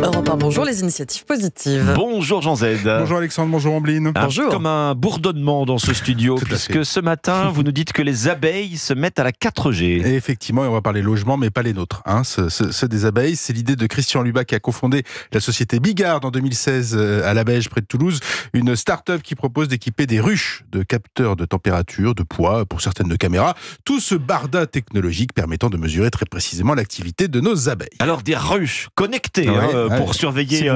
Europe 1, bonjour les initiatives positives. Bonjour Jean Z. Bonjour Alexandre, bonjour Ambline. Bonjour. Comme un bourdonnement dans ce studio, puisque ce matin, vous nous dites que les abeilles se mettent à la 4G. Et effectivement, on va parler logement, mais pas les nôtres. Ceux des abeilles, c'est l'idée de Christian Lubach qui a cofondé la société Bigard en 2016 à la Beige, près de Toulouse. Une start-up qui propose d'équiper des ruches de capteurs de température, de poids, pour certaines de caméras. Tout ce barda technologique permettant de mesurer très précisément l'activité de nos abeilles. Alors des ruches connectées pour surveiller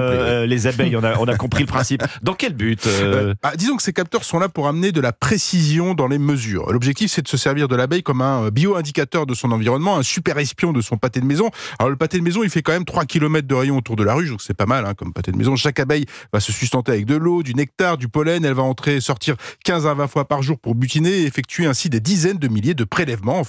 les abeilles, on a compris le principe. Dans quel but Disons que ces capteurs sont là pour amener de la précision dans les mesures. L'objectif, c'est de se servir de l'abeille comme un bio-indicateur de son environnement, un super espion de son pâté de maison. Alors le pâté de maison, il fait quand même 3 km de rayon autour de la ruche, donc c'est pas mal comme pâté de maison. Chaque abeille va se sustenter avec de l'eau, du nectar, du pollen. Elle va entrer et sortir 15 à 20 fois par jour pour butiner et effectuer ainsi des dizaines de milliers de prélèvements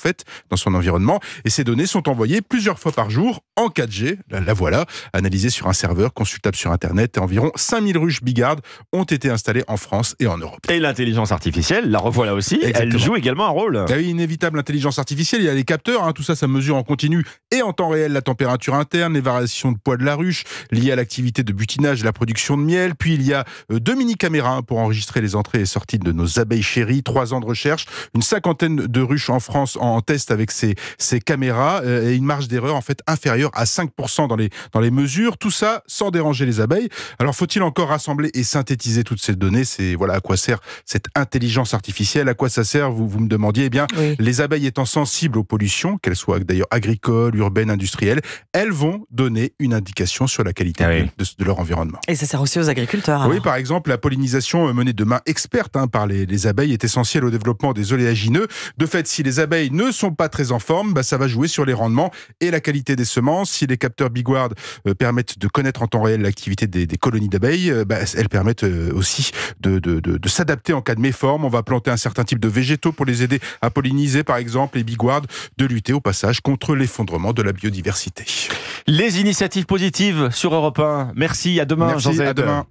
dans son environnement. Et ces données sont envoyées plusieurs fois par jour en 4G. La voilà, analysée sur un serveur consultable sur Internet. Et environ 5000 ruches Bigard ont été installées en France et en Europe. Et l'intelligence artificielle, la revoilà aussi. Exactement. Elle joue également un rôle. Il y a une inévitable intelligence artificielle, il y a les capteurs, tout ça mesure en continu et en temps réel la température interne, les variations de poids de la ruche liées à l'activité de butinage et la production de miel. Puis il y a 2 mini-caméras pour enregistrer les entrées et sorties de nos abeilles chéries, 3 ans de recherche, une 50aine de ruches en France en test avec ces caméras et une marge d'erreur inférieure à 5% dans les mesures, tout ça sans déranger les abeilles. Alors faut-il encore rassembler et synthétiser toutes ces données? C'est à quoi sert cette intelligence artificielle, à quoi ça sert, vous me demandiez. Eh bien, oui. Les abeilles étant sensibles aux pollutions, qu'elles soient d'ailleurs agricoles, urbaines, industrielles, elles vont donner une indication sur la qualité de leur environnement. Et ça sert aussi aux agriculteurs. Alors. Oui, par exemple, la pollinisation menée de main experte par les abeilles est essentielle au développement des oléagineux. De fait, si les abeilles ne sont pas très en forme, ça va jouer sur les rendements et la qualité des semences. Si les capteurs Bigard permettent de connaître en temps réel l'activité des colonies d'abeilles, elles permettent aussi de s'adapter en cas de méforme. On va planter un certain type de végétaux pour les aider à polliniser, par exemple, et Bigard de lutter au passage contre l'effondrement de la biodiversité. Les initiatives positives sur Europe 1. Merci, à demain. Merci, Jean Z. à demain.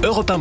Europe 1.